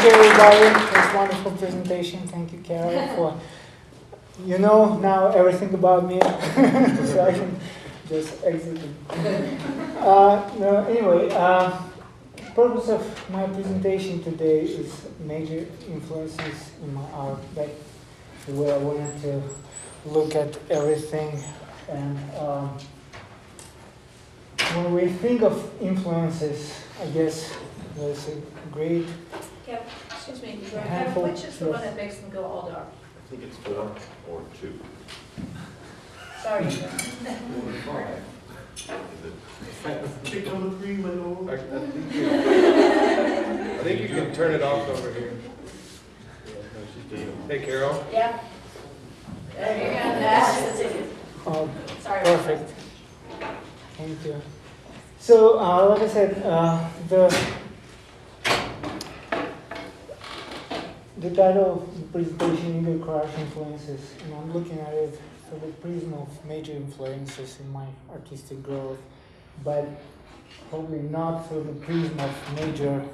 you, everybody. That's a wonderful presentation. Thank you, Carol, for you know now everything about me, so I can just exit. No, anyway, purpose of my presentation today is major influences in my art. That's the way I wanted to look at everything. And when we think of influences, I guess there's a great Excuse me, handful. which is the one that makes them go all dark? I think it's 4 or 2. Sorry. Is it? Chick number 3, my lord. I think you can turn it off over here. Hey, Carol. Yeah. There you go. That's the ticket. Oh, Sorry. perfect. Thank you. So, like I said, the title of the presentation, Igor Karash Influences, and I'm looking at it through the prism of major influences in my artistic growth, but probably not through the prism of major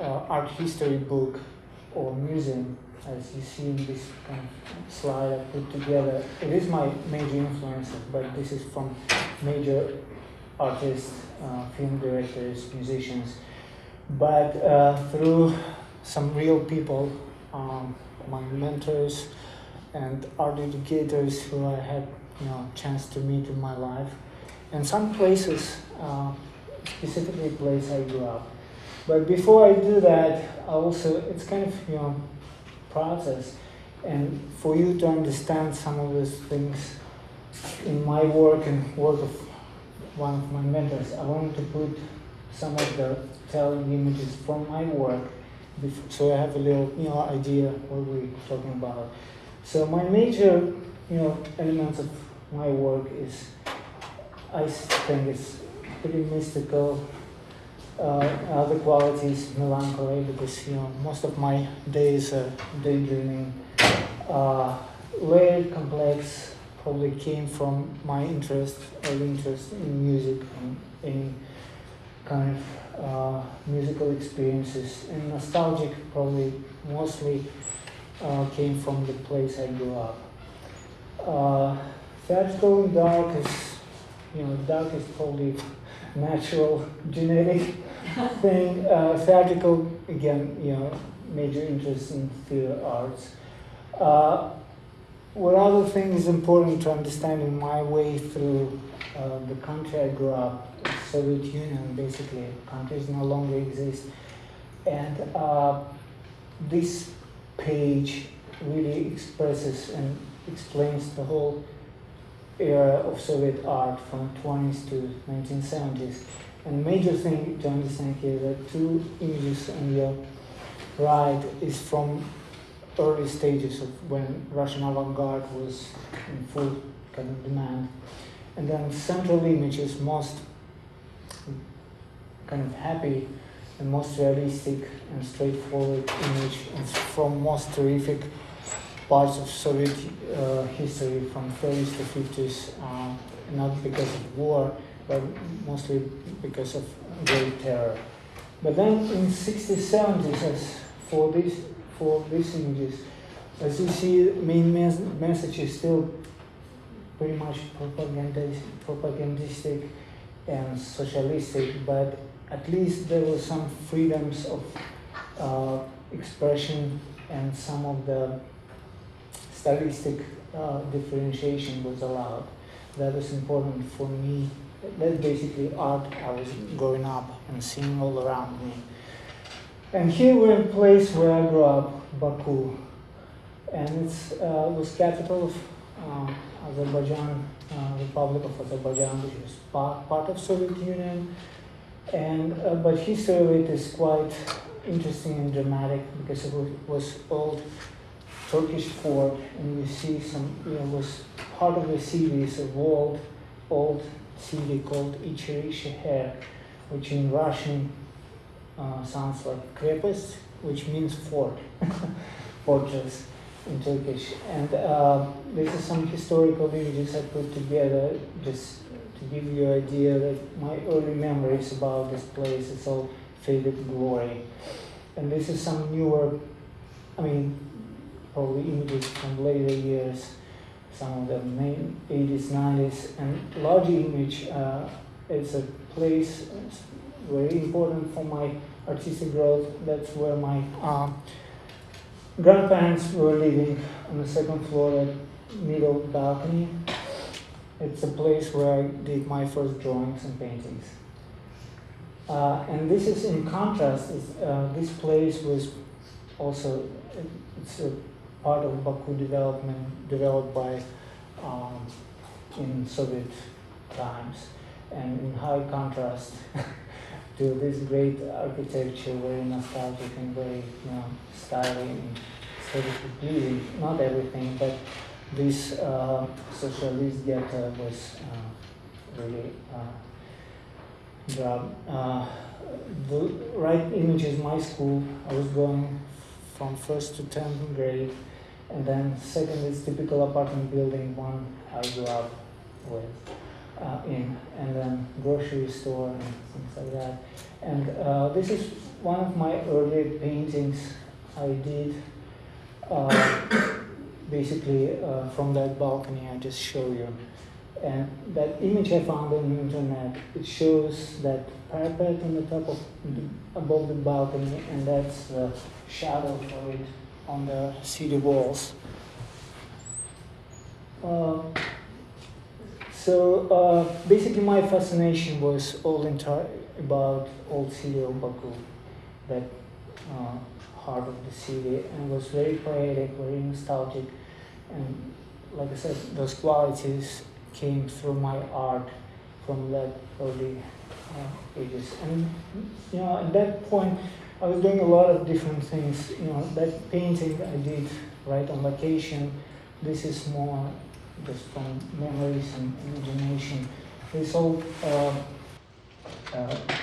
art history book or museum, as you see in this kind of slide I put together. It is my major influences, but this is from major artists, film directors, musicians, but through some real people, my mentors and art educators who I had chance to meet in my life, and some places, specifically place I grew up. But before I do that, it's kind of process, and for you to understand some of those things in my work and work of one of my mentors, I wanted to put some of the telling images from my work, so I have a little idea what we're talking about. So my major elements of my work is, I think it's pretty mystical. Other qualities, melancholy, because most of my days are daydreaming. Layered, complex, probably came from my early interest in music and any kind of musical experiences. And nostalgic probably mostly came from the place I grew up. Theatrical and dark is probably natural, genetic thing. Theatrical, again, major interest in theater arts. What other thing is important to understanding my way through the country I grew up, Soviet Union, basically, countries no longer exist. And this page really expresses and explains the whole era of Soviet art from 20s to 1970s. And the major thing to understand here that 2 images on your right is from early stages of when Russian avant-garde was in full kind of demand. And then central image is most kind of happy and most realistic and straightforward image. It's from most terrific parts of Soviet history from 30s to 50s, not because of war, but mostly because of great terror. But then in 60s, 70s, as for these images, as you see, the main message is still pretty much propagandistic and socialistic, but at least there were some freedoms of expression, and some of the stylistic differentiation was allowed. That was important for me. That's basically art I was growing up and seeing all around me. And here we're in a place where I grew up, Baku. And it was capital of Azerbaijan, Republic of Azerbaijan, which was part of Soviet Union. And but history of it is quite interesting and dramatic because it was old Turkish fort, and you see it was part of a series of old city called İçerişehir, which in Russian sounds like krepest, which means fort, fortress in Turkish. And this is some historical images I put together just to give you an idea that my early memories about this place, it's all faded glory. And this is some newer, I mean, probably images from later years, some of them 80s, 90s, and large image. It's a place very important for my artistic growth. That's where my grandparents were living, on the second floor at middle balcony. It's a place where I did my first drawings and paintings. And this is in contrast. This place was also, it's a part of Baku development, developed by in Soviet times, and in high contrast to this great architecture, very nostalgic and very, stylish and aesthetically pleasing. Not everything, but this socialist ghetto was really grabbed. The right image is my school. I was going from 1st to 10th grade, and then second is typical apartment building, one I grew up with in, and then grocery store and things like that. And this is one of my early paintings I did. Basically, from that balcony I just show you. And that image I found on the internet, it shows that parapet on the top of, above the balcony, and that's the shadow for it on the city walls. Basically my fascination was all entire about old city of Baku, that heart of the city, and was very poetic, very nostalgic, and like I said, those qualities came through my art from that early ages. And at that point I was doing a lot of different things. That painting I did right on vacation. This is more just from memories and imagination. This all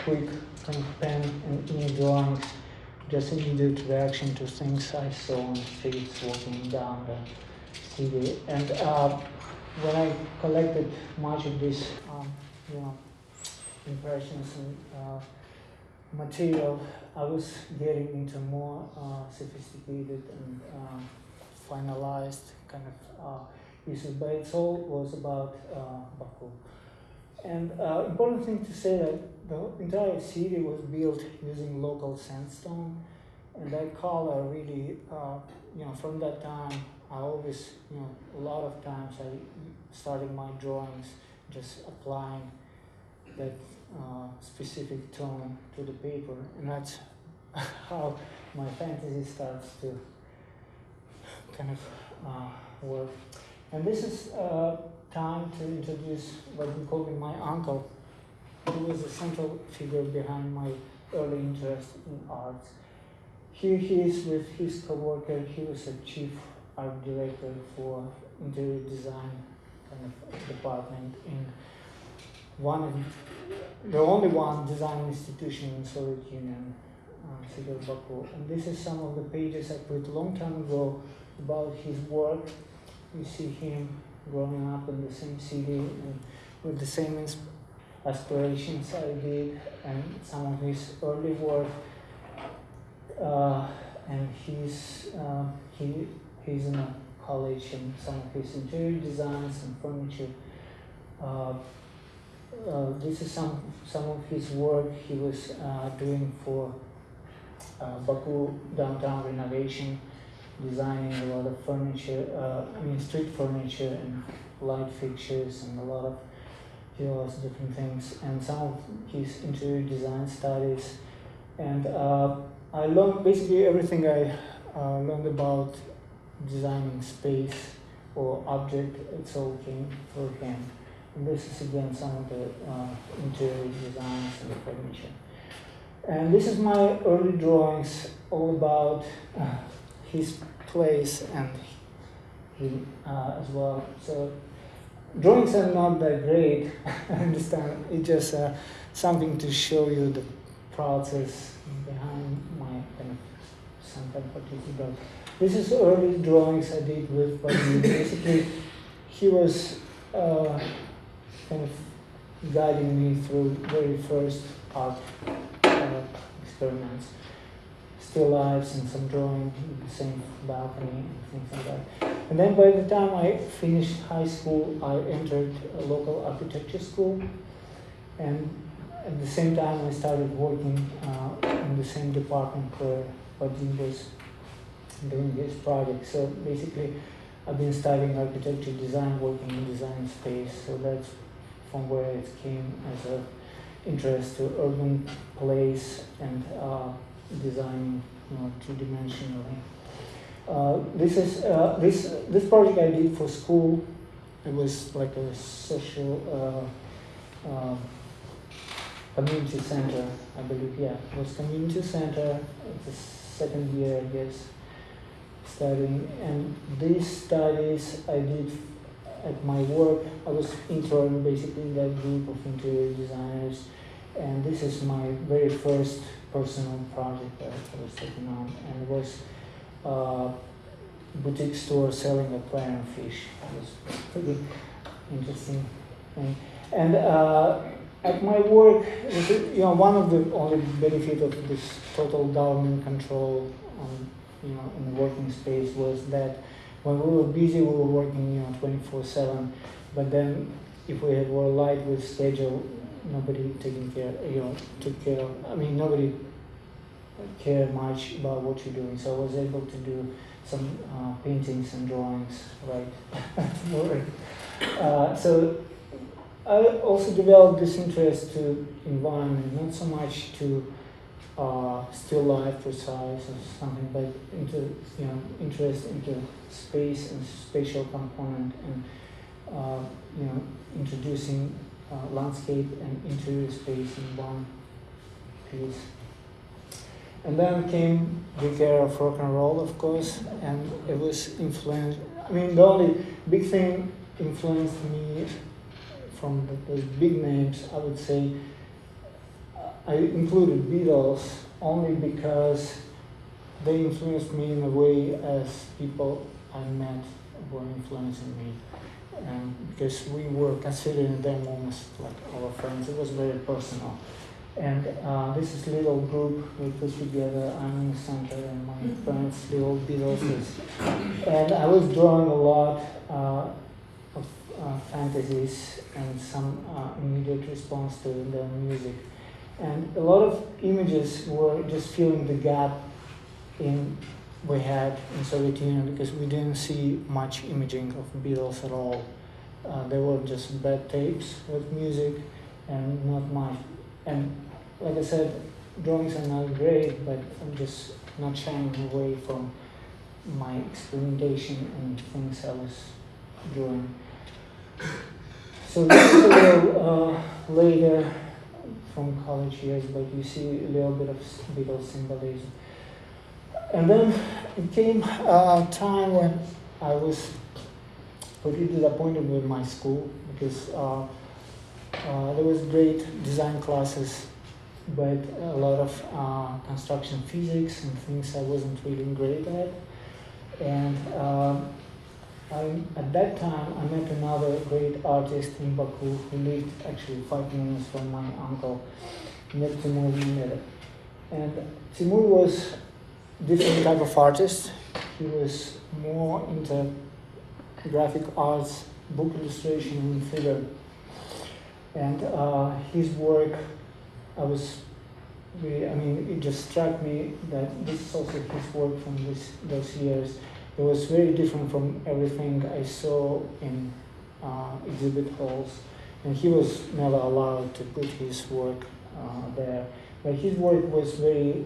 quick kind of pen and image drawings, just immediate reaction to things I saw on the streets walking down the city. And when I collected much of this, impressions and material, I was getting into more sophisticated and finalized kind of pieces, but it all was about Baku. And important thing to say that the entire city was built using local sandstone, and that color really, from that time, I always, a lot of times I started my drawings just applying that specific tone to the paper, and that's how my fantasy starts to kind of work. And this is time to introduce what we call my uncle, who was a central figure behind my early interest in arts. Here he is with his co-worker. He was a chief art director for interior design kind of department in the only one design institution in Soviet Union, city of Baku. And this is some of the pages I put a long time ago about his work. You see him growing up in the same city and with the same aspirations I did, and some of his early work. And he's in a college, and some of his interior designs and furniture. This is some of his work he was doing for Baku downtown renovation, designing a lot of furniture, street furniture and light fixtures and a lot of different things, and some of his interior design studies. And I learned basically everything I learned about designing space or object. It all came through him. And this is again some of the interior designs and furniture. And this is my early drawings, all about his place and him as well. So drawings are not that great, I understand. It's just something to show you the process behind my kind of some kind of artistic. This is early drawings I did with Buddy. Basically, he was kind of guiding me through very first art experiments. still lifes and some drawing with the same balcony and things like that. And then by the time I finished high school, I entered a local architecture school, and at the same time I started working in the same department where Vadim was doing his project. So basically, I've been studying architecture design, working in design space, so that's from where it came as an interest to urban place and designing, two-dimensionally. This project I did for school. It was like a social community center, I believe. Yeah, it was community center. It's the second year, I guess, studying. And these studies I did at my work. I was intern basically in that group of interior designers, and this is my very first personal project that I was taking on, and it was boutique store selling aquarium fish. It was pretty interesting thing. And at my work, one of the only benefit of this total government control on, in the working space was that when we were busy, we were working, 24/7. But then, if we were light with schedule, nobody took care of. I mean, nobody cared much about what you're doing. So I was able to do some paintings and drawings, right? So I also developed this interest to environment, not so much to still life precise or something, but into interest into space and spatial component, and introducing landscape and interior space in one piece. And then came the era of rock and roll, of course, and it was influenced. I mean, the only big thing influenced me from those big names, I would say, I included Beatles only because they influenced me in a way as people I met were influencing me. And because we were considering them almost like our friends, it was very personal. And this is little group we put together. I'm in the center, and my friends, little Beatles. And I was drawing a lot of fantasies and some immediate response to their music. And a lot of images were just filling the gap we had in Soviet Union, because we didn't see much imaging of Beatles at all. They were just bad tapes with music and not much. And like I said, drawings are not great, but I'm just not shying away from my experimentation and things I was doing. So this is a little later from college years, but you see a little bit of Beatles symbolism. And then it came a time when I was pretty disappointed with my school, because there was great design classes, but a lot of construction physics and things I wasn't really great at. And at that time, I met another great artist in Baku who lived actually 5 minutes from my uncle, Timur. And Timur was different type of artist. He was more into graphic arts, book illustration, and theater. And his work, it just struck me that this is also his work from those years. It was very different from everything I saw in exhibit halls. And he was never allowed to put his work there. But his work was very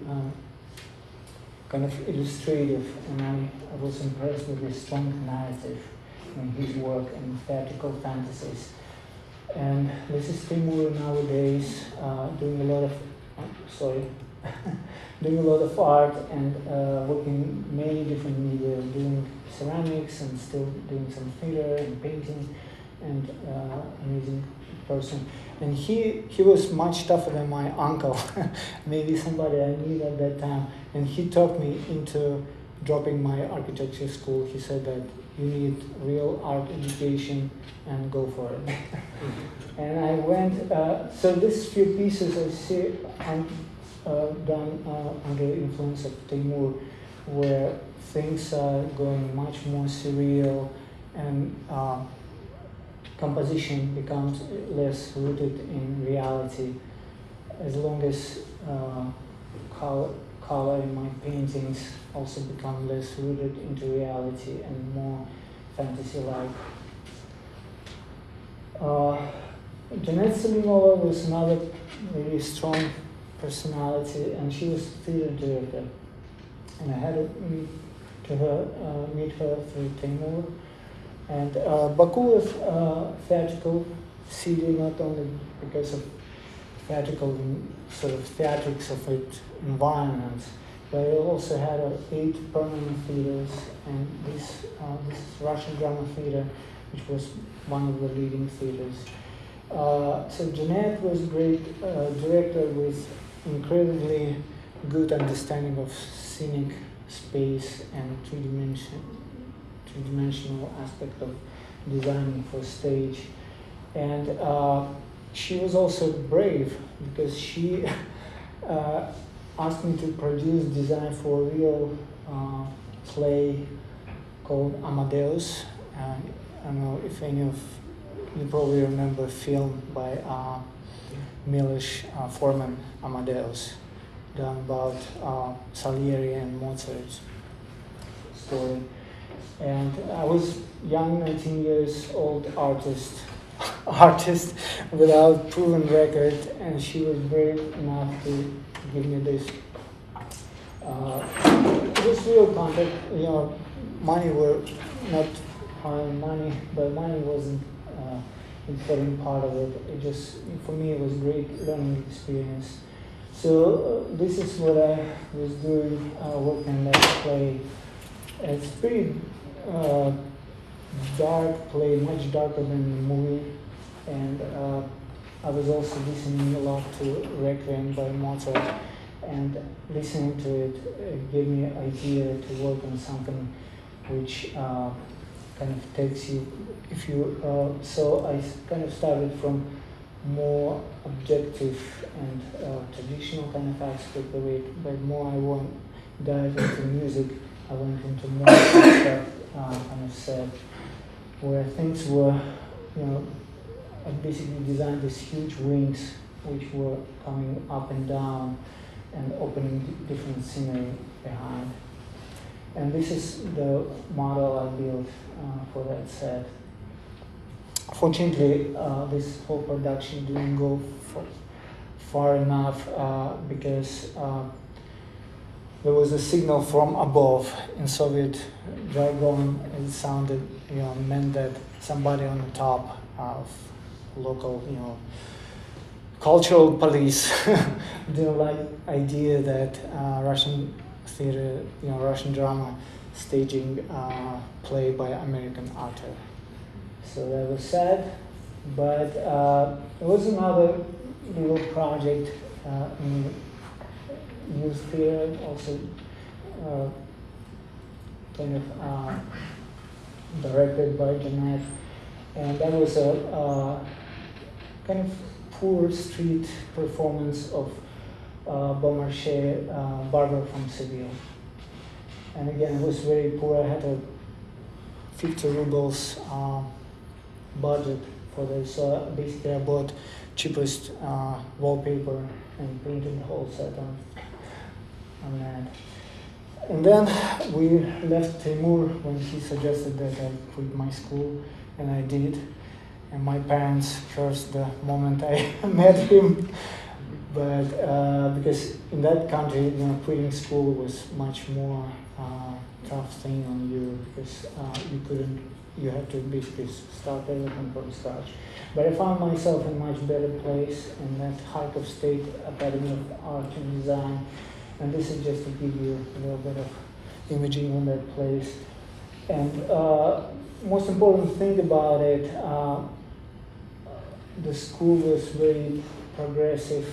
kind of illustrative, and I was impressed with his strong narrative in his work and theatrical fantasies. And this is Timur nowadays doing a lot of doing a lot of art and working many different media, doing ceramics and still doing some theater and painting, and amazing person. And he was much tougher than my uncle, maybe somebody I knew at that time. And he talked me into dropping my architecture school. He said that you need real art education and go for it. And I went, so these few pieces I see, done under the influence of Timur, where things are going much more surreal and composition becomes less rooted in reality. As long as color in my paintings also become less rooted into reality and more fantasy-like. Jeanette Selimova was another very strong personality, and she was theater director. And I had to meet her through Timur. And Baku was theatrical city not only because of theatrical sort of theatrics of its environment, but it also had 8 permanent theaters, and this Russian Drama Theater, which was one of the leading theaters. So Jeanette was a great director with incredibly good understanding of scenic space and three-dimensional aspect of designing for stage. And she was also brave because she asked me to produce design for a real play called Amadeus. I don't know if any of you probably remember a film by Milos Forman, Amadeus, done about Salieri and Mozart's story. And I was young, 19 years old artist without proven record, and she was brave enough to give me this. It was real contact. You know, money were not hard money, but money wasn't important part of it. It just, for me, it was a great learning experience. So this is what I was doing, working on that play. It's pretty dark play, much darker than the movie, and I was also listening a lot to Requiem by Mozart, and listening to it gave me an idea to work on something which kind of takes you, so I kind of started from more objective and traditional kind of aspect of it, but more I want to dive into music. I went into more abstract kind of set, where things were, I basically designed these huge wings which were coming up and down and opening different scenery behind. And this is the model I built for that set. Fortunately, this whole production didn't go far enough because there was a signal from above. In Soviet jargon, it sounded, meant that somebody on the top of local, cultural police didn't like idea that Russian theater, Russian drama staging play by American actor. So that was sad, but there was another little project in youth theater, also kind of directed by Jeanette, and that was a kind of poor street performance of Beaumarchais, Barber from Seville. And again, it was very poor. I had a 50 rubles budget for this, so basically I bought cheapest wallpaper and painted the whole set on that. And then we left Timur when he suggested that I quit my school, and I did. And my parents cursed the moment I met him, but because in that country, quitting school was much more tough thing on you, because you had to basically start everything from scratch. But I found myself in a much better place in that Kharkov State Academy of Art and Design, and this is just to give you a little bit of imaging on that place. And most important thing about it, the school was very progressive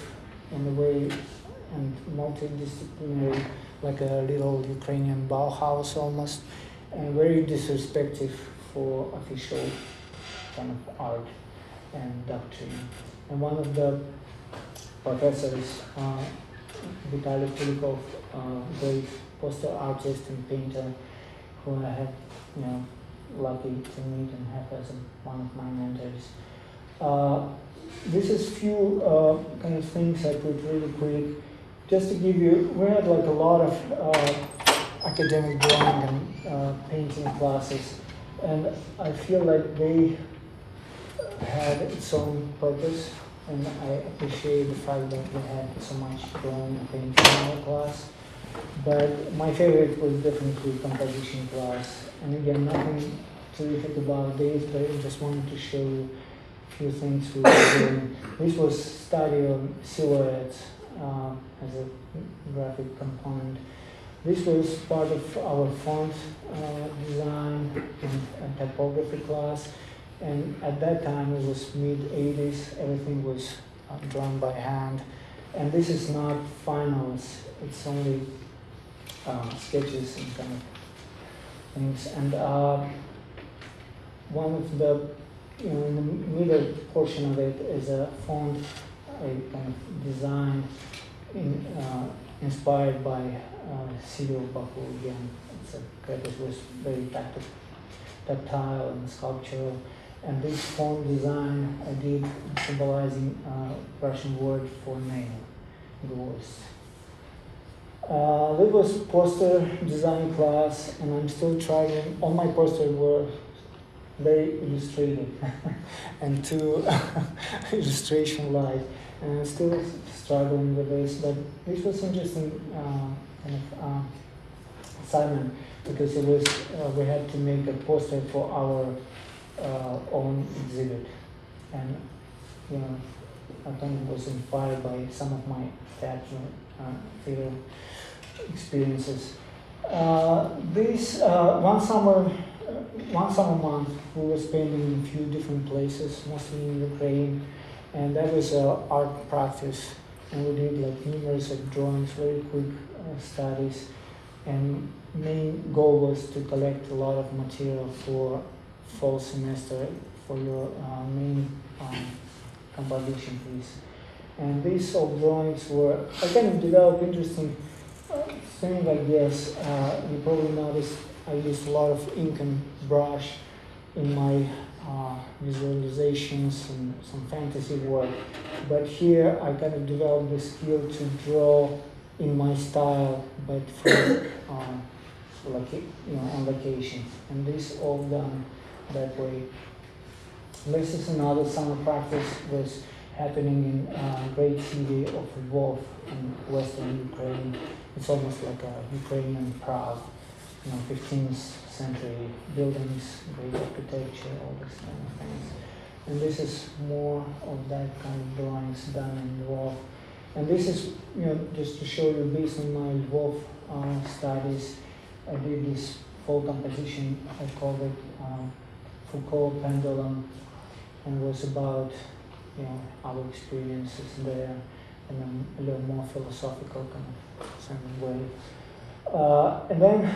in a way and multidisciplinary, like a little Ukrainian Bauhaus almost, and very disrespectful for official kind of art and doctrine. And one of the professors Vitaly Kulikov, great poster artist and painter, who I had, lucky to meet and have as one of my mentors. This is few kind of things I put really quick, just to give you. We had like a lot of academic drawing and painting classes, and I feel like they had its own purpose, and I appreciate the fact that we had so much drawing and painting in our class. But my favorite was definitely composition class. And again, nothing terrific about this, but I just wanted to show you a few things we were doing. This was study on silhouettes as a graphic component. This was part of our font design and typography class. And at that time, it was mid-80s, everything was drawn by hand. And this is not finals, it's only sketches and kind of things. And one of the, in the middle portion of it is a font, a kind of design inspired by Cyril Baku again. It's a that was very tactile and sculptural. And this font design I did symbolizing Russian word for nail, gvozdь. That was poster design class, and I'm still trying. All my posters were very illustrated and too illustration light, and I'm still struggling with this. But this was interesting kind of assignment, because it was we had to make a poster for our own exhibit, and I think it was inspired by some of my theater experiences. This one summer month we were spending in a few different places, mostly in Ukraine, and that was art practice, and we did like numerous drawings, very quick studies, and main goal was to collect a lot of material for fall semester for your main composition piece. And these old drawings were, I kind of developed interesting thing, I guess. You probably noticed I used a lot of ink and brush in my visualizations and some fantasy work. But here I kind of developed the skill to draw in my style, but from on location. And this all done that way. This is another summer practice was happening in great city of Lvov in western Ukraine. It's almost like a Ukrainian Prague, 15th century buildings, great architecture, all this kind of things. And this is more of that kind of drawings done in Lvov. And this is, just to show you, based on my Lvov studies, I did this full composition. I called it Foucault Pendulum, and it was about our experiences there in a little more philosophical kind of certain way. And then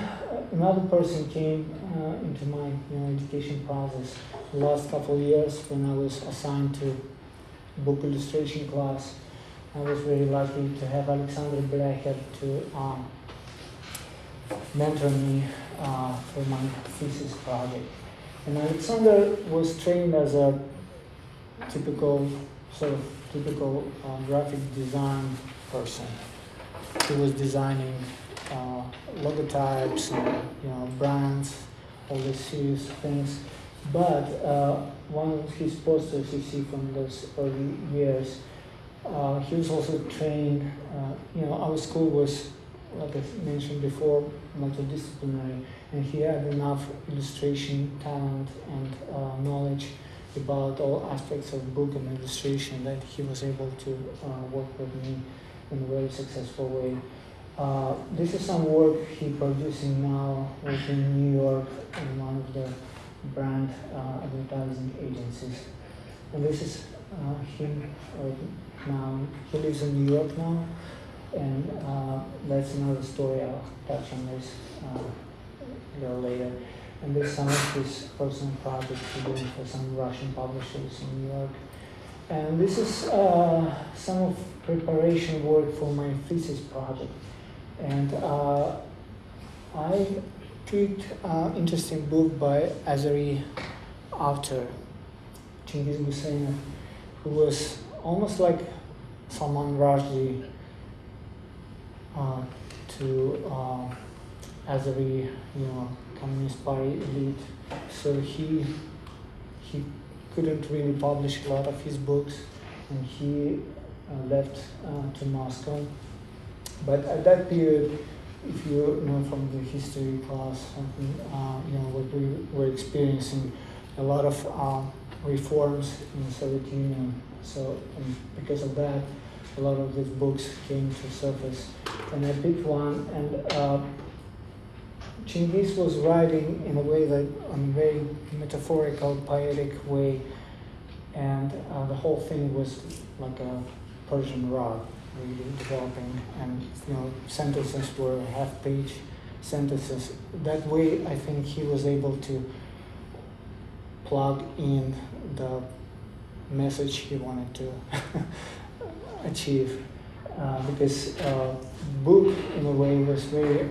another person came into my education process the last couple of years when I was assigned to book illustration class. I was very lucky to have Alexander Blecher to mentor me for my thesis project. And Alexander was trained as a typical graphic design person. He was designing logotypes and brands, all these serious things. But one of his posters you see from those early years, he was also trained. Our school was, like I mentioned before, multidisciplinary, and he had enough illustration talent and knowledge about all aspects of book and illustration that he was able to work with me in a very successful way. This is some work he's producing now, working in New York in one of the brand advertising agencies. And this is him now. He lives in New York now, and that's another story. I'll touch on this a little later. And this is some of his personal projects he's doing for some Russian publishers in New York. And this is some of preparation work for my thesis project. And I picked an interesting book by Azeri author, Chingiz Guseynov, who was almost like Salman Rushdie to Azeri, Communist Party elite. So he couldn't really publish a lot of his books, and he left to Moscow. But at that period, if you know from the history class, what we were experiencing, a lot of reforms in the Soviet Union. So because of that, a lot of these books came to surface. And I picked one, and Chingiz was writing in a way that, in a very metaphorical, poetic way, and the whole thing was like a Persian rug, really developing, and sentences were half-page sentences. That way, I think he was able to plug in the message he wanted to achieve, because book in a way was very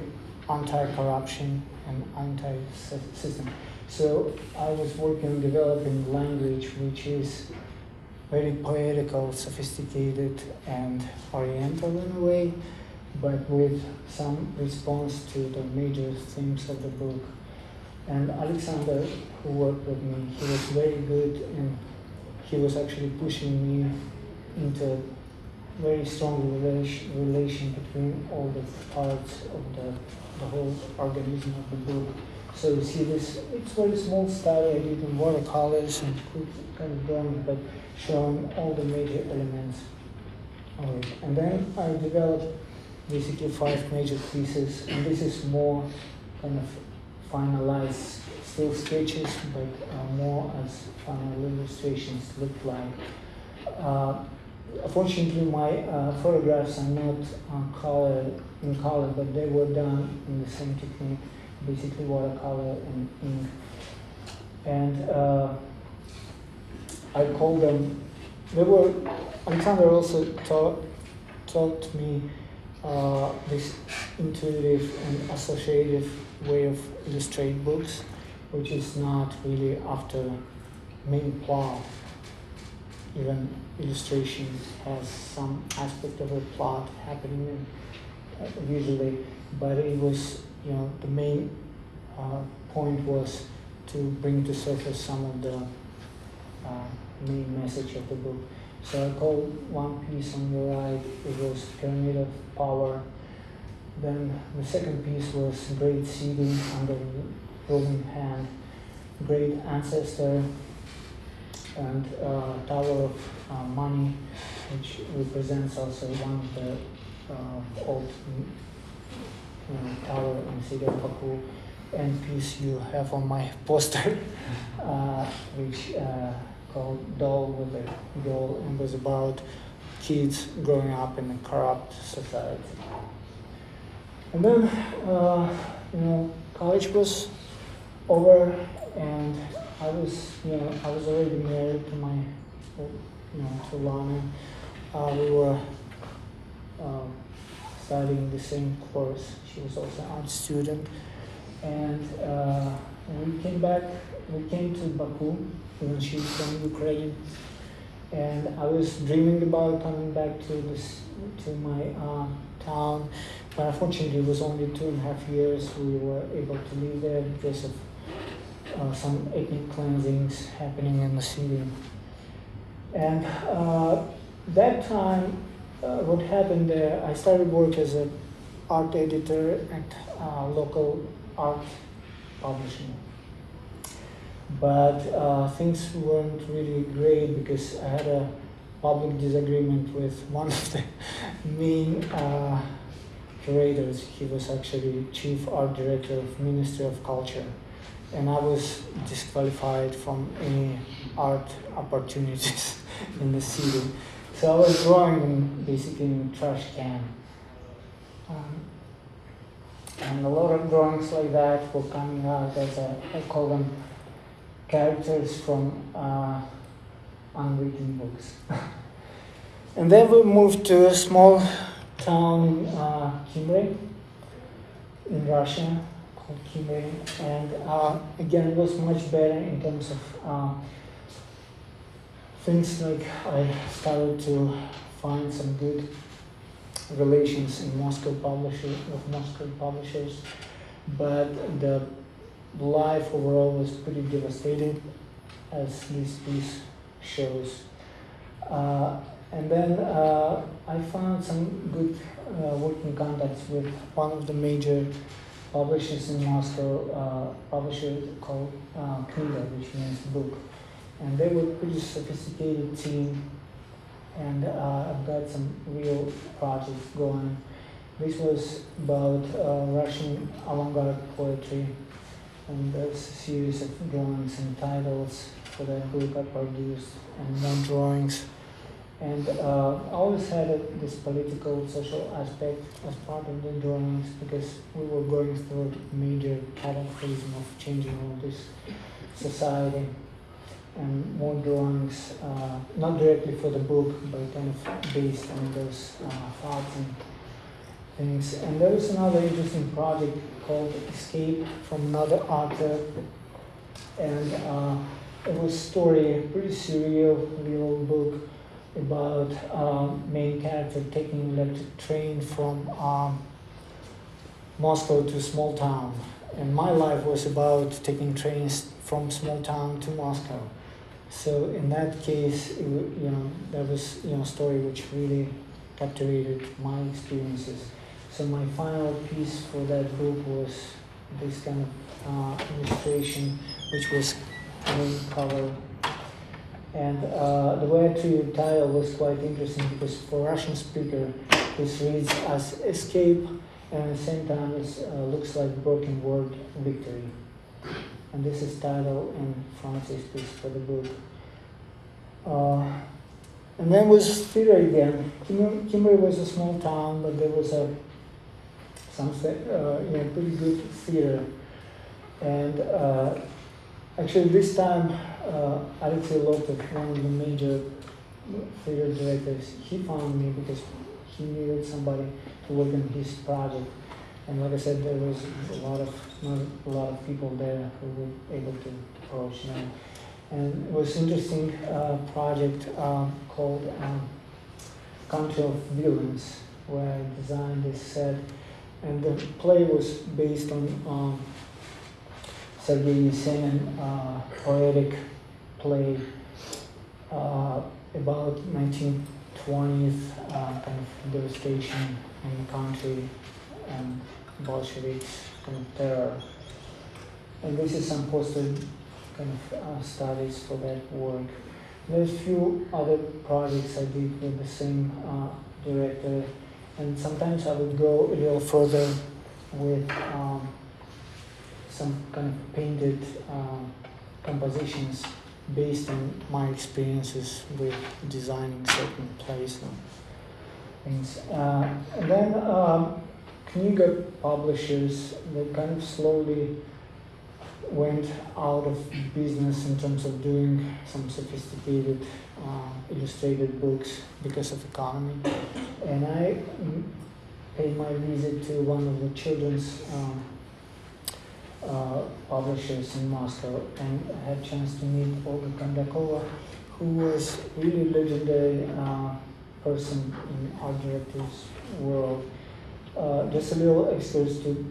anti-corruption and anti-system. So I was working on developing language which is very poetical, sophisticated, and oriental in a way, but with some response to the major themes of the book. And Alexander, who worked with me, he was very good, and he was actually pushing me into very strong relation between all the parts of the whole organism of the book. So you see this, it's a very small study I did in watercolors and quick kind of drawing, but showing all the major elements of it. And then I developed basically 5 major pieces, and this is more kind of finalized, still sketches, but more as final illustrations look like. Unfortunately, my photographs are not in color, but they were done in the same technique, basically watercolor and ink. And I call them, Alexander also taught me this intuitive and associative way of illustrate books, which is not really after main plot. Even illustration has some aspect of a plot happening usually, but it was, the main point was to bring to surface some of the main message of the book. So I called one piece on the right, it was Pyramid of Power. Then the second piece was Great Seeding under the Golden Hand, Great Ancestor, and Tower of Money, which represents also one of the old tower in the city of Baku. And piece you have on my poster, which called Doll with a Doll, and was about kids growing up in a corrupt society. And then, college was over, and I was already married to my, to Lana. We were studying the same course. She was also an art student, and we came to Baku when she was from Ukraine, and I was dreaming about coming back to my town, but unfortunately it was only 2.5 years we were able to live there because of some ethnic cleansings happening in the city. And that time, what happened there, I started work as an art editor at local art publishing. But things weren't really great because I had a public disagreement with one of the main curators. He was actually chief art director of Ministry of Culture. And I was disqualified from any art opportunities in the city. So I was drawing basically in a trash can. And a lot of drawings like that were coming out as I call them characters from unwritten books. And then we moved to a small town in Kimry, in Russia, called Kimry. And again, it was much better in terms of things like I started to find some good relations in Moscow with Moscow publishers, but the life overall was pretty devastating, as this piece shows. And then I found some good working contacts with one of the major publishers in Moscow, publisher called Kniga, which means book. And they were a pretty sophisticated team, and I've got some real projects going. This was about Russian avant-garde poetry, and there's a series of drawings and titles for that book I produced, and then drawings. And I always had this political, social aspect as part of the drawings, because we were going through a major cataclysm of changing all this society. And more drawings, not directly for the book, but kind of based on those thoughts and things. And there was another interesting project called Escape from Another Author. And it was a story, a pretty surreal little book about main character taking an electric train from Moscow to a small town. And my life was about taking trains from small town to Moscow. So in that case, that was a story which really captivated my experiences. So my final piece for that book was this kind of illustration, which was main cover. And the way I treated the title was quite interesting, because for a Russian speaker, this reads as escape, and at the same time it looks like broken word victory. And this is title in Francis piece for the book. And then was theater again. Kimry was a small town, but there was pretty good theater. And actually this time, Alexei Lopov, one of the major theater directors, he found me because he needed somebody to work on his project. And like I said, there was not a lot of people there who were able to approach me. And it was an interesting project called Country of Villains, where I designed this set. And the play was based on Sergei Yesenin poetic play about 1920s kind of devastation in the country and Bolsheviks kind of terror. And this is some poster kind of studies for that work. There's a few other projects I did with the same director, and sometimes I would go a little further with some kind of painted compositions based on my experiences with designing certain plays and things. And then Kniga publishers, they kind of slowly went out of business in terms of doing some sophisticated illustrated books because of economy. And I paid my visit to one of the children's publishers in Moscow, and I had a chance to meet Olga Kondakova, who was really legendary person in art directors world. Just a little extras to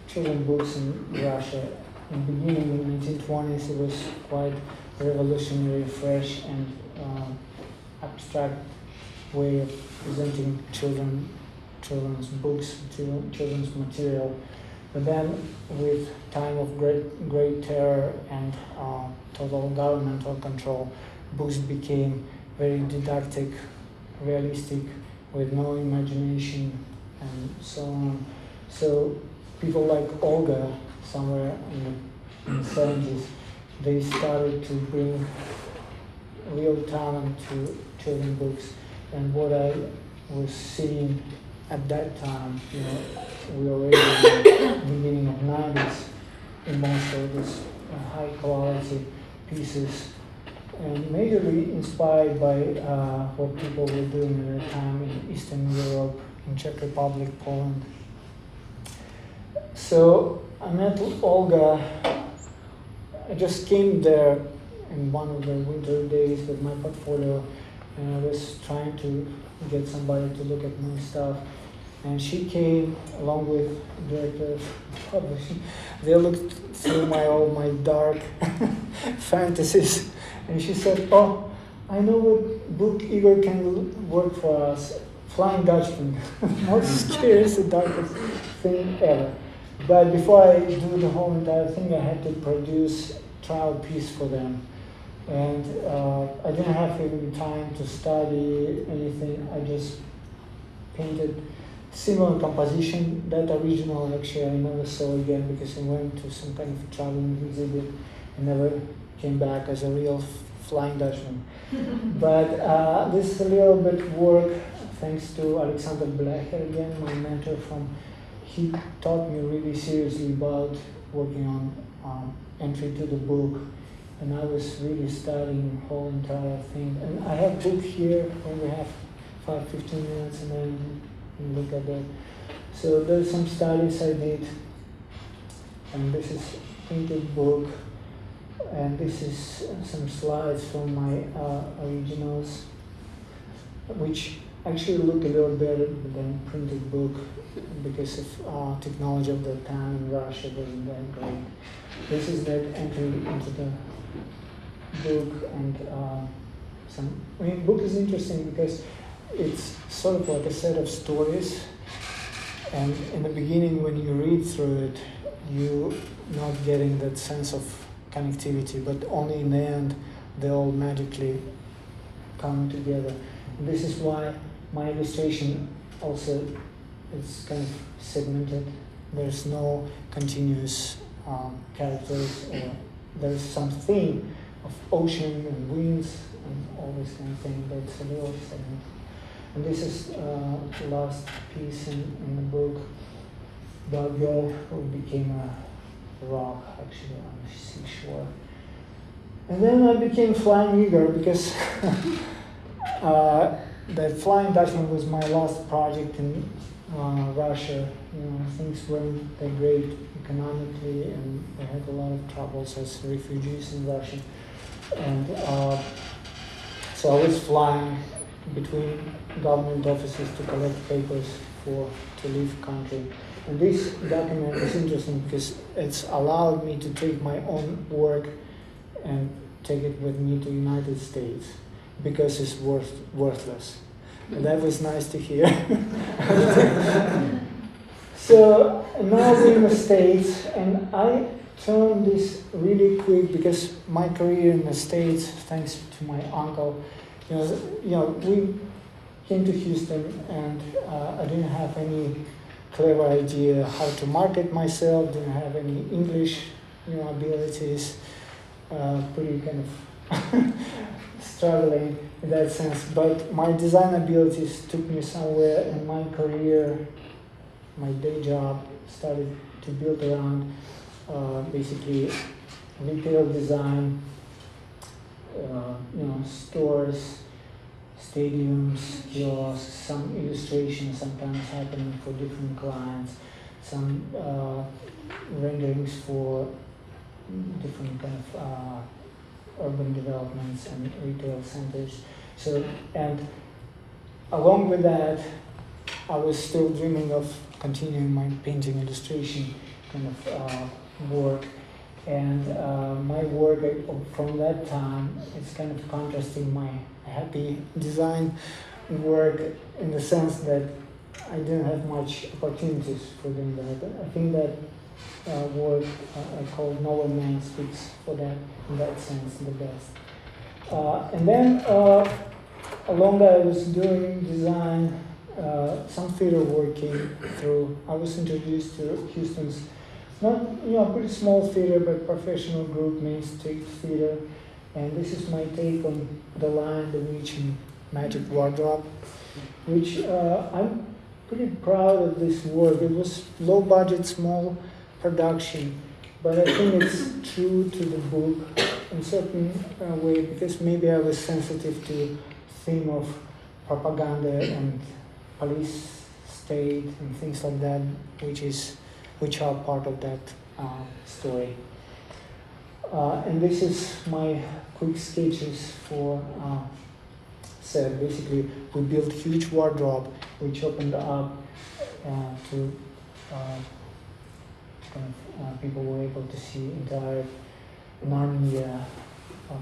children's books in Russia. In the beginning, in the 1920s, it was quite revolutionary, fresh, and abstract way of presenting children's books, children's material. But then, with time of great terror and total governmental control, books became very didactic, realistic, with no imagination, and so on. So people like Olga, somewhere in the 70s, they started to bring real talent to children's books. And what I was seeing at that time, we already in the beginning of 90s in Moscow, this high quality pieces and majorly inspired by what people were doing at the time in Eastern Europe, in Czech Republic, Poland. So I met Olga. I just came there in one of the winter days with my portfolio, and I was trying to get somebody to look at my stuff. And she came along with the director of publishing. They looked through all my dark fantasies, and she said, "Oh, I know what book Igor can work for us. Flying Dutchman, most scariest and darkest thing ever." But before I do the whole entire thing, I had to produce a trial piece for them. And I didn't have even time to study anything. I just painted similar composition. That original, actually, I never saw again because I went to some kind of traveling exhibit and never came back as a real Flying Dutchman. But this is a little bit work thanks to Alexander Blecher again, my mentor he taught me really seriously about working on entry to the book. And I was really studying the whole entire thing. And I have book here when we have 15 minutes and then you look at that. So there's some studies I did. And this is a printed book. And this is some slides from my originals, which actually look a little better than printed book because of technology of the time in Russia wasn't that great. This is that entry into the book, and book is interesting because it's sort of like a set of stories, and in the beginning when you read through it, you're not getting that sense of connectivity, but only in the end they all magically come together. And this is why my illustration also is kind of segmented. There's no continuous characters, or there's some theme of ocean and winds and all this kind of thing, but it's a little segment. And this is the last piece in the book about a girl who became a rock, actually, on the seashore. And then I became Flying Igor because that Flying Dutchman was my last project in Russia. Things weren't that great economically, and they had a lot of troubles as refugees in Russia. And so I was flying between government offices to collect papers to leave country. And this document is interesting because it's allowed me to take my own work and take it with me to United States because it's worthless. And that was nice to hear. So now we're in the States, and I turned this really quick because my career in the States, thanks to my uncle, we came to Houston, and I didn't have any clever idea how to market myself, didn't have any English abilities, pretty kind of struggling in that sense. But my design abilities took me somewhere, and my career, my day job, started to build around basically retail design, stores, stadiums, kiosks, some illustrations sometimes happening for different clients, some renderings for different kind of urban developments and retail centers. So, and along with that, I was still dreaming of continuing my painting illustration kind of work. And my work from that time is kind of contrasting my happy design work in the sense that I didn't have much opportunities for doing that. I think that work I call No Man speaks for that, in that sense, the best. And then along that I was doing design, some theater work came through. I was introduced to Houston's not pretty small theater, but professional group, Main Street Theater. And this is my take on The Lion, the Witch, and Magic Wardrobe, which I'm pretty proud of this work. It was low budget, small production, but I think it's true to the book in certain way because maybe I was sensitive to theme of propaganda and police state and things like that, which are part of that story. And this is my quick sketches for set. Basically, we built huge wardrobe which opened up to people were able to see entire Narnia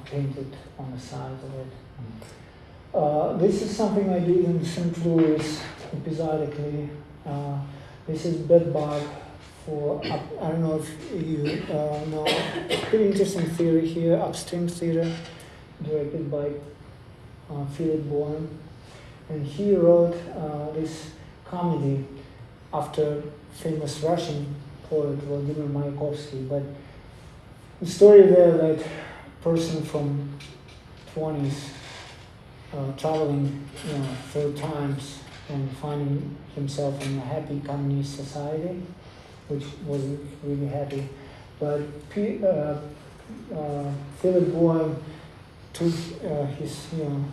painted on the sides of it. This is something I did in St. Louis episodically. This is bedbug for, I don't know if you know, pretty interesting theater here, Upstream Theater, directed by Philip Bourne. And he wrote this comedy after famous Russian poet Vladimir Mayakovsky. But the story there that person from 20s traveling third times and finding himself in a happy communist society, which wasn't really happy. But Philip Bourne took his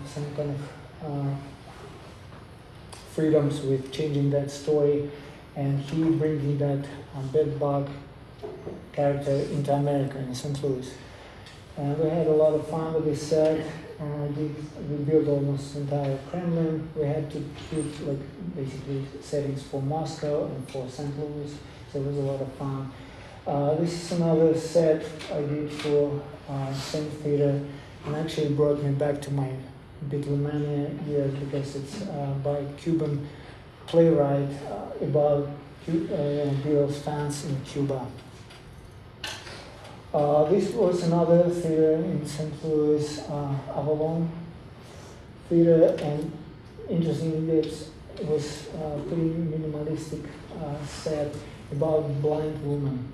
some kind of freedoms with changing that story, and he bringing that bedbug character into America in St. Louis. And we had a lot of fun with this set. We built almost the entire Kremlin. We had to put basically settings for Moscow and for St. Louis, so it was a lot of fun. This is another set I did for Saint Theater, and actually brought me back to my Beatlemania years because it's by a Cuban playwright about Beatles fans in Cuba. This was another theater in St. Louis, Avalon Theater, and interestingly, it was a pretty minimalistic set about a blind woman.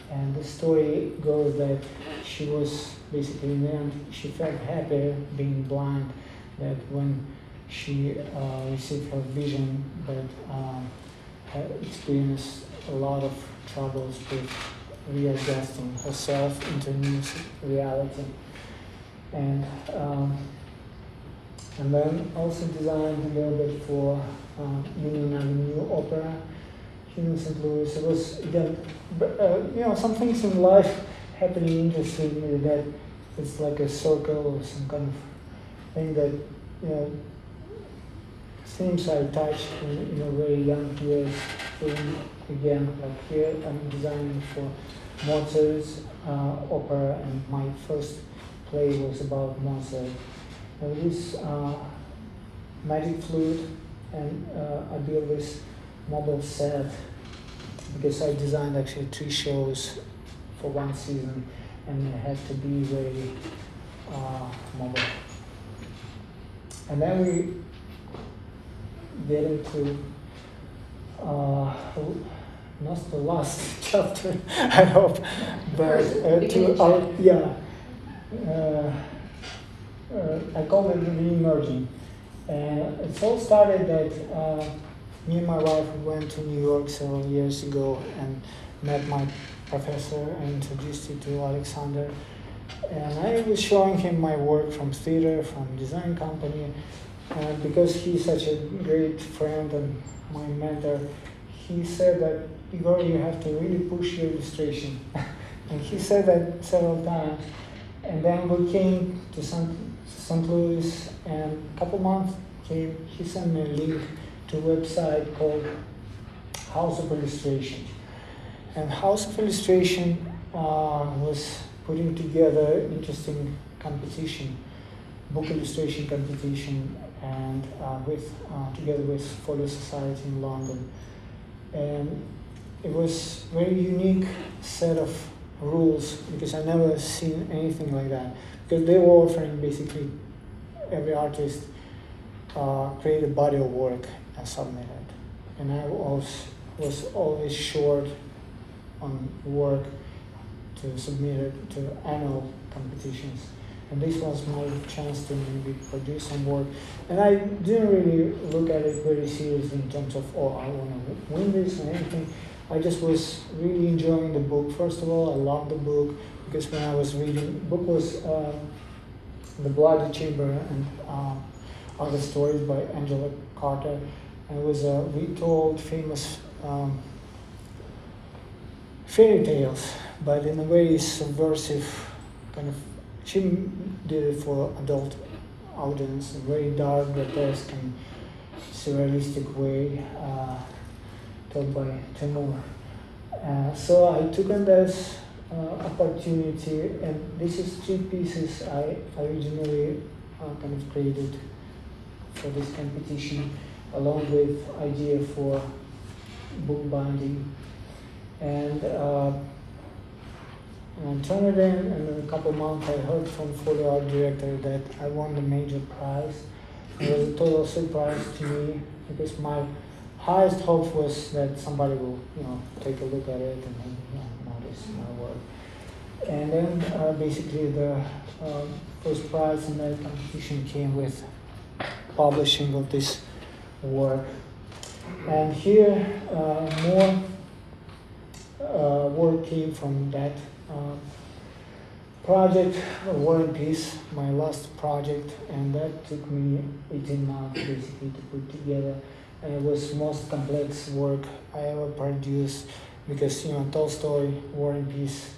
And the story goes that she was basically in the end, she felt happier being blind, that when she received her vision, but had experienced a lot of troubles with readjusting herself into new reality. And then also designed a little bit for Union Avenue Opera here in St. Louis. It was, again, some things in life happening interested me, that it's like a circle or some kind of thing that, themes I touched in a very young years. Again, like here, I'm designing for Mozart's opera, and my first play was about Mozart. And this magic flute, and I built this mobile set because I designed actually 3 shows for one season, and it had to be very mobile. And then we get into not the last chapter, I hope, but I call it re-emerging. And it all started that me and my wife went to New York several years ago and met my professor and introduced him to Alexander. And I was showing him my work from theater, from design company, and because he's such a great friend and my mentor, he said that, Igor, you have to really push your illustration. And he said that several times. And then we came to St. Louis, and a couple months came, he sent me a link to a website called House of Illustration. And House of Illustration was putting together interesting competition, book illustration competition, and together with Folio Society in London. And it was a very unique set of rules because I never seen anything like that. Because they were offering basically every artist create a body of work and submit it. And I was always short on work to submit it to annual competitions. And this was my chance to maybe produce some work. And I didn't really look at it very seriously in terms of, I want to win this or anything. I just was really enjoying the book. First of all, I loved the book because when I was reading, the book was The Bloody Chamber and Other Stories by Angela Carter. And it was a retold famous fairy tales, but in a very subversive kind of. She did it for adult audience, a very dark, grotesque, and surrealistic way, told by Timur. So I took on this opportunity, and this is 3 pieces I originally kind of created for this competition, along with idea for book binding. And I turned it in, and in a couple of months I heard from photo art director that I won the major prize. It was a total surprise to me because my highest hope was that somebody will, take a look at it and notice my work. And then basically the first prize in that competition came with publishing of this work. And here more work came from that project, War and Peace, my last project, and that took me 18 months basically to put together. And it was most complex work I ever produced because Tolstoy War and Peace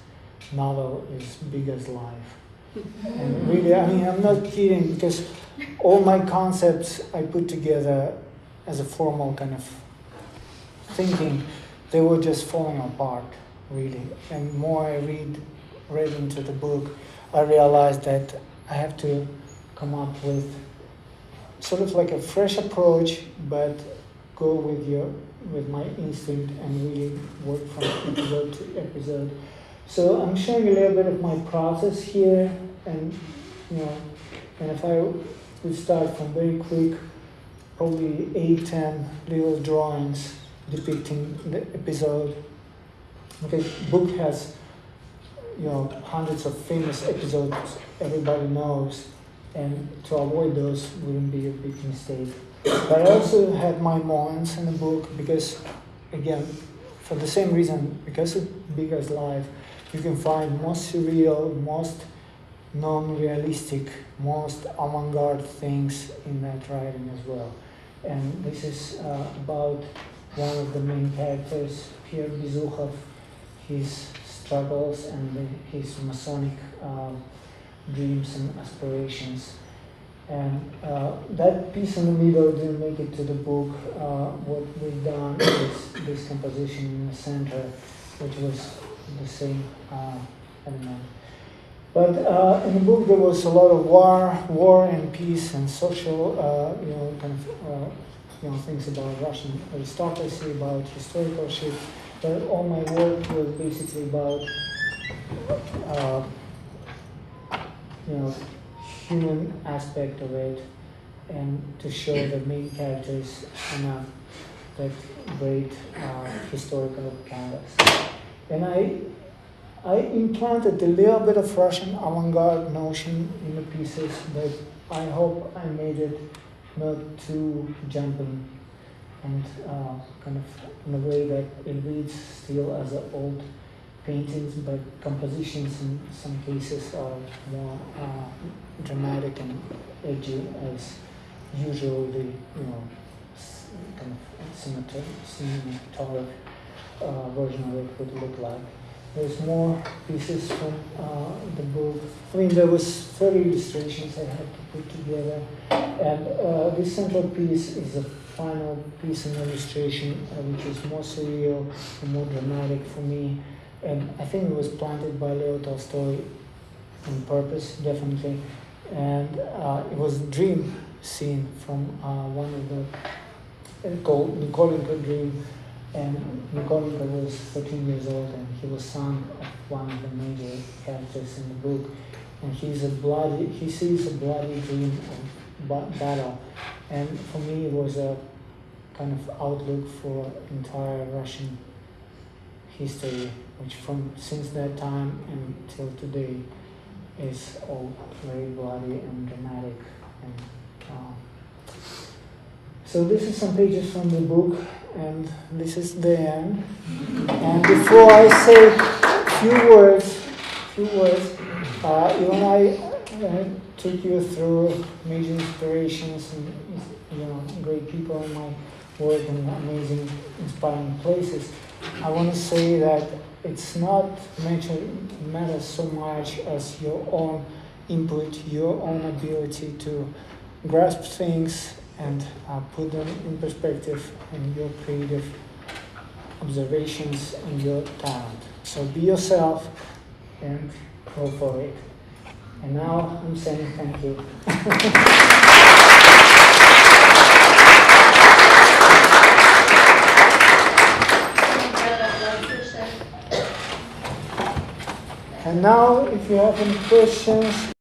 novel is big as life. And really, I'm not kidding, because all my concepts I put together as a formal kind of thinking, they were just falling apart, really. And more I read into the book, I realized that I have to come up with sort of like a fresh approach, but go with my instinct and really work from episode to episode. So I'm showing a little bit of my process here, and and if I would start from very quick, probably 8-10 little drawings depicting the episode. Because the book has hundreds of famous episodes everybody knows, and to avoid those wouldn't be a big mistake. But I also had my moments in the book because, again, for the same reason, because it's big as life, you can find most surreal, most non-realistic, most avant-garde things in that writing as well. And this is about one of the main characters, Pierre Bezukhov, his struggles and his Masonic dreams and aspirations. And that piece in the middle didn't make it to the book. What we've done is this composition in the center, which was the same element. But in the book there was a lot of war and peace and social, things about Russian aristocracy, about historical shit. But all my work was basically about, human aspect of it, and to show the main characters in that great historical canvas. And I implanted a little bit of Russian avant-garde notion in the pieces, but I hope I made it not too jumping and kind of in a way that it reads still as an old paintings, but compositions in some cases are more dramatic and edgy, as usually kind of cinematographic version of it would look like. There's more pieces from the book. There was 30 illustrations I had to put together, and this central piece is a final piece in illustration, which is more surreal and more dramatic for me. And I think it was planted by Leo Tolstoy on purpose, definitely. And it was a dream scene from one of the, called Nikolenko Dream. And Nikolenko was 13 years old, and he was son of one of the major characters in the book. And he sees a bloody dream of battle. And for me, it was a kind of outlook for entire Russian history, which since that time until today is all very bloody and dramatic. And So this is some pages from the book, and this is the end. And before I say a few words, you and I took you through major inspirations and great people in my work and amazing, inspiring places. I want to say that it's not matters so much as your own input, your own ability to grasp things and put them in perspective, and your creative observations and your talent. So be yourself and go for it. And now I'm saying thank you. And now, if you have any questions,